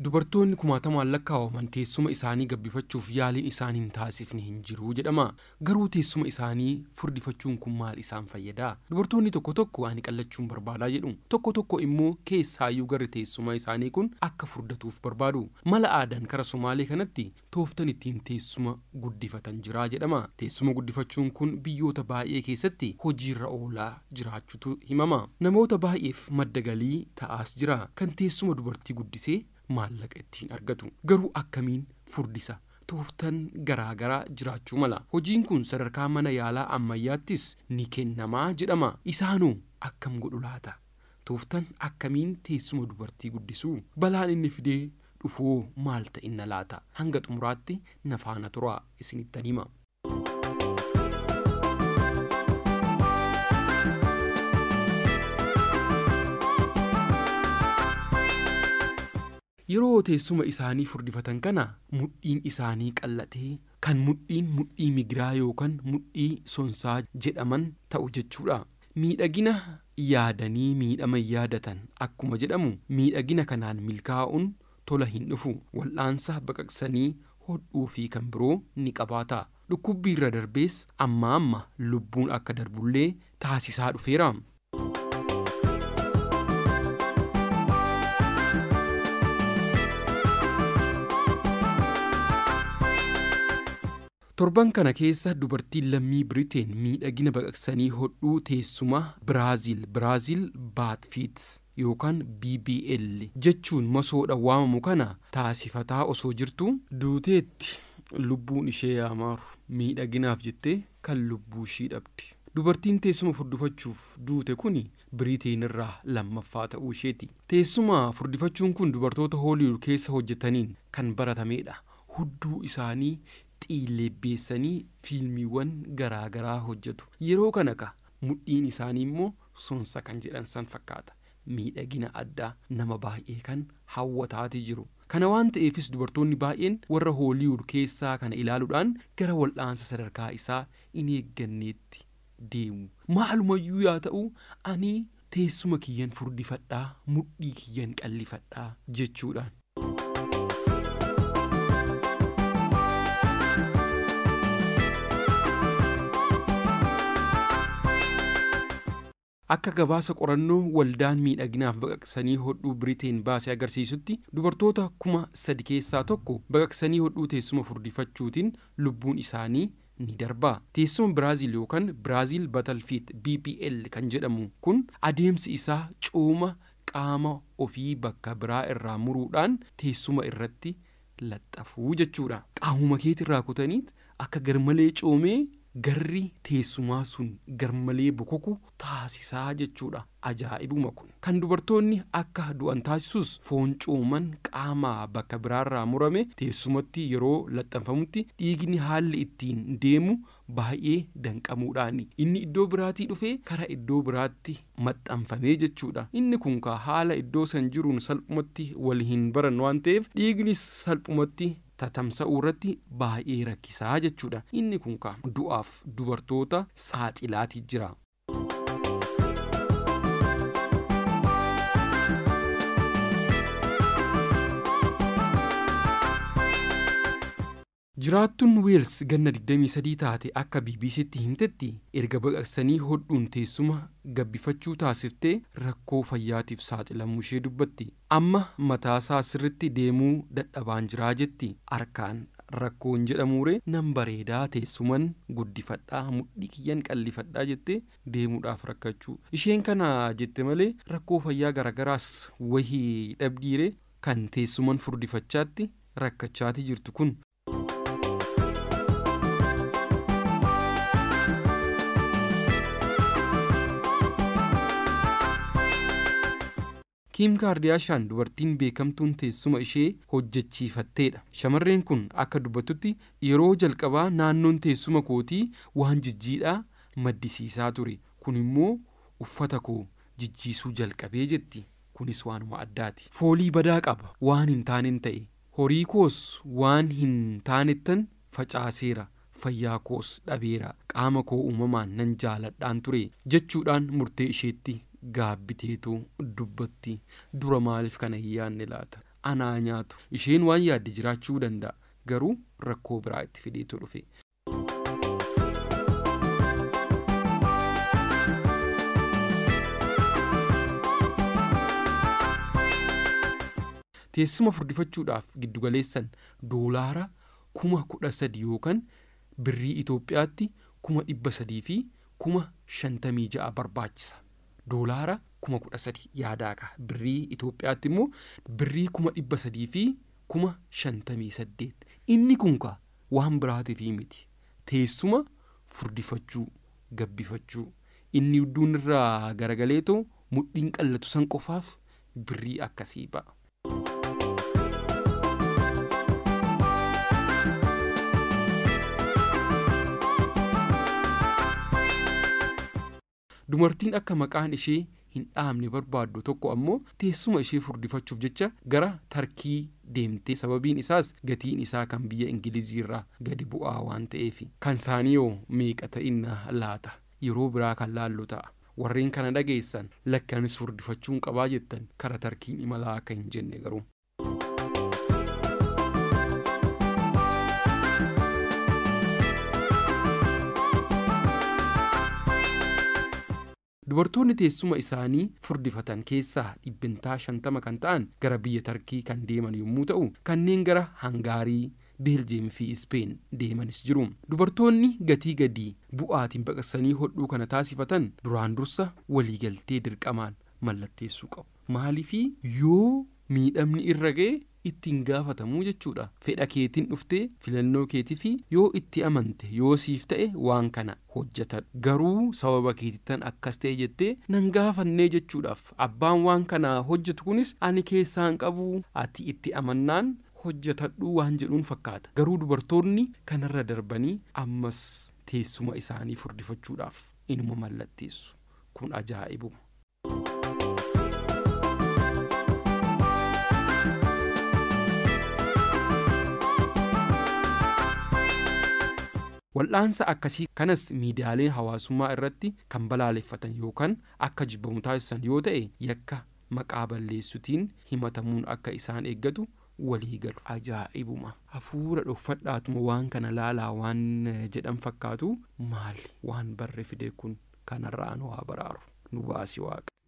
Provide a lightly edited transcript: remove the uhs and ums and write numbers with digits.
dubartoonni kumaatamaan lakkaa'aman teessuma isaanii gabbifachuuf yaaliin isaanii hin taasifne hin jiru jedhama. Garuu teessuma isaanii furdifachuun kun maal isaan fayyada? Dubartoonni tokko ani qallachuun barbaadaa jedhu, tokko immoo keessaayyuu garri teessuma isaanii kun akka furdatuuf barbaadu. Mala aadaan kara Somaalee kanatti tooftan ittiin teessuma guddifatan jira jedhama. Teessuma guddifachuun kun biyyoota baay'ee keessatti hojiirra oolaa jiraachuutu himama. Namoota baay'eef madda galii ta'aas jira. Kan teessuma dubartii guddisee maallaqa ittiin argatu. Garuu akkamiin furdisa? Tooftan garaagaraa jiraachuu mala. Hojiin kun sadarkaa mana yaalaa ammayyaattis ni kennamaa jedhama. Isaanuu akkam godhu laata? Tooftan akkamiin teessuma dubartii guddisuu? Balaan inni fidee dhufuu maal ta'inna laata? Hanga xumuraatti na faana turaa isinittan hima. Yeroo teessuma isaanii furdifatan kana mudhiin isaanii qallatee kan mudhii migiraa yookaan mudhii sonsaa jedhaman ta'u jechuudha. Miidhagina yaadanii miidhama yaadatan akkuma jedhamu miidhagina kanaan milkaa'uun tola hin dhufu. Wal'aansa baqaqsanii hodhuu fi kan biroo ni qabaata. Dhukkubbii irra darbees amma lubbuun akka darbullee taasisaa dhufeera. Torban kana keessa dubartiin lammii Biriteen miidhagina baqaqsanii hodhuu teessuma Biraazil Baatfiit yookaan BBL jechuun masoodha waamamu kana taasifataa osoo jirtu duuteetti lubbuun ishee yaamaaru. Miidhaginaaf jettee kan lubbuu ishii dhabdi. Dubartiin teessuma furdifachuuf duute kun Biriteen irraa lammaffaa ta'uu isheeti. Teessuma furdifachuun kun dubartoota Hooliwud keessa hojjetaniin kan baratamedha. Hudduu isaanii xiilleebbeessanii fiilmiiwwan garaagaraa hojjetu. Yeroo kana mudhiin isaanii immoo sonsa kan jedhan san fakkaata. Miidhagina addaa nama baay'ee kan hawwataati jiru. Kana waan ta'eefis dubartoonni baay'een warra Hooliwud keessaa kana ilaaluudhaan gara wal'aansa sadarkaa isaa hin eegganneetti deemu. Maalumayyuu yaa ta'u ani teessuma kiyyan furdifadhaa, mudhii kiyyan qallifadhaa jechuudhaan. Akka gabaasa qorannoo waldaan miidhaginaaf baqaqsanii hodhuu Biriteen baasee agarsiisutti dubartoota 3,000 keessaa tokko baqaqsanii hodhuu teessuma furdifachuutiin lubbuun isaanii ni darba. Teessuma Biraazil yookaan Biraazil Baatfiit BBL kan jedhamu kun adeemsi isaa cooma qaama ofii bakka biraa irraa muruudhaan teessuma irratti laxxafuu jechuudha. Qaamuma keetirraa kutaniit akka garmalee coomee garri teessumaa sun garmalee bokoku taasisaa jechuudha. Ajaa'ibuma kun. Kan dubartoonni akka du'an taasisus foon cooman qaamaa bakka biraarraa murame teessumatti yeroo laxxanfamutti dhiigni haalli ittiin deemu baay'ee danqamuudhaani. Inni iddoo biraatii dhufee kara iddoo biraatti maxxanfamee jechuudha. Inni kun haala iddoo san jiruun salphumatti wal hin baran waan ta'eef dhiignis salphumatti tatamsa'uu irratti baay'ee rakkisaa jechuudha. Inni kun du'aaf dubartoota saaxilaatii jira. Jiraattuun Weels ganna 23 taate akka BBCtti himtetti erga baqaqsanii hodhuun teessuma gabbifachuu taasiftee rakkoo fayyaatiif saaxilamuu ishee dubbatti. Amma mataasaa sirritti deemuu dadhabaan jiraa jetti. Harkaan rakkoon jedhamuure nan bareedaa teessuman guddifadhaa mudhii kiyyan qallifadhaa jettee deemuudhaaf rakkachuu. Isheen kana jette malee rakkoo fayyaa garagaraas wahii dhabdiire kan teessuman furdifachaatti rakkachaati jirtu kun. Kim Kardashian dubartiin beekamtuun teessuma ishee hojjechiifatteedha. Shamarreen kun akka dubbatutti yeroo jalqabaa naannoon teessuma kootii waan jijjiidhaa maddisiisaa ture. Kun immoo uffata koo jijjiisuu jalqabee jetti. Kunis waanuma addaati. Foolii badaa qaba waan hin taaneen ta'e. Horii koos waan hin taanettan facaaseera. Fayyaa koos dhabeera. Qaama koo uumamaan nan jaaladhaan ture jechuudhaan murtee isheetti gaabbiteetu dubbatti. Dura maaliif kana hin yaadne laata? anaa nyaatu. Isheen waan yaadde jiraachuu danda'a garuu rakkoo biraa itti fideetu dhufe. Teessuma furdifachuudhaaf giddugaleessan doolaara 13,000 yookaan birrii Itoophiyaatti 300,000 fi 56,000 barbaachisa. Doolaara 13,000 yaadaaqa. Birrii Itoophiyaatti immoo birrii 300,000 fi 58,000. Inni kun waan biraatiif miti. Teessuma furdifachuu, gabbifachuu. Inni hedduun irraa garagaleetoo mudhiin qallatu san qofaaf birrii akkasii ba'a. Dumartiin akka maqaan ishee hin dhaamne barbaaddu tokko ammoo teessuma ishee furdifachuuf jecha gara Tarkii deemtee sababiin isaas gatiin isaa kan biyya Ingilizii irraa gadi bu'aa waan ta'eef kan isaanii yoo meeqa ta'inna laata yeroo biraa kan laallu ta'a. Warreen kana dhageessan lakkaanis furdifachuun qabaa jettan kara Tarkiin imalaa akka hin jenne garuu. Dubartoonni teessuma isaanii furdifatan keessaa 50% kan ta'an gara biyya Tarkii kan deeman yommuu ta'u kanneen gara Hangaarii, Beeljeem fi Ispeen deemanis jiru. Dubartoonni gatii gadii bu'aatiin baqasanii hodhuu kana taasifatan duraan dursa waliigaltee dirqamaan mallatteessuu qabu. Maaliifii yoo miidhamni irra ga'e ittiin gaafatamuu jechuudha. Fedha keetiin dhuftee filannoo keetii fi yoo itti amante yoo siif ta'e waan kana hojjetan. Garuu sababa keetitan akkas ta'e jettee nan gaafannee jechuudhaaf abbaan waan kana hojjetu kunis ani keessaan qabu ati itti amannaan hojjetadhu waan jedhuun fakkaata. Garuu dubartoonni kanarra darbanii ammas teessuma isaanii furdifachuudhaaf inuma mallatteessu. Kun ajaa'ibu. Wal'aansa akkasii kanas miidiyaaleen hawaasummaa irratti kan balaaleffatan yookaan akka jibbamu taasisan yoo ta'e yakka maqaa balleessuutiin himatamuun akka isaan eeggatu walii galu. Ajaa'ibuma. Hafuura dhoffadhaatuma waan kana laalaa waan jedhan fakkaatu maali waan barre fide kun kanarraa nu haa baraaru nu baasi Waaqa.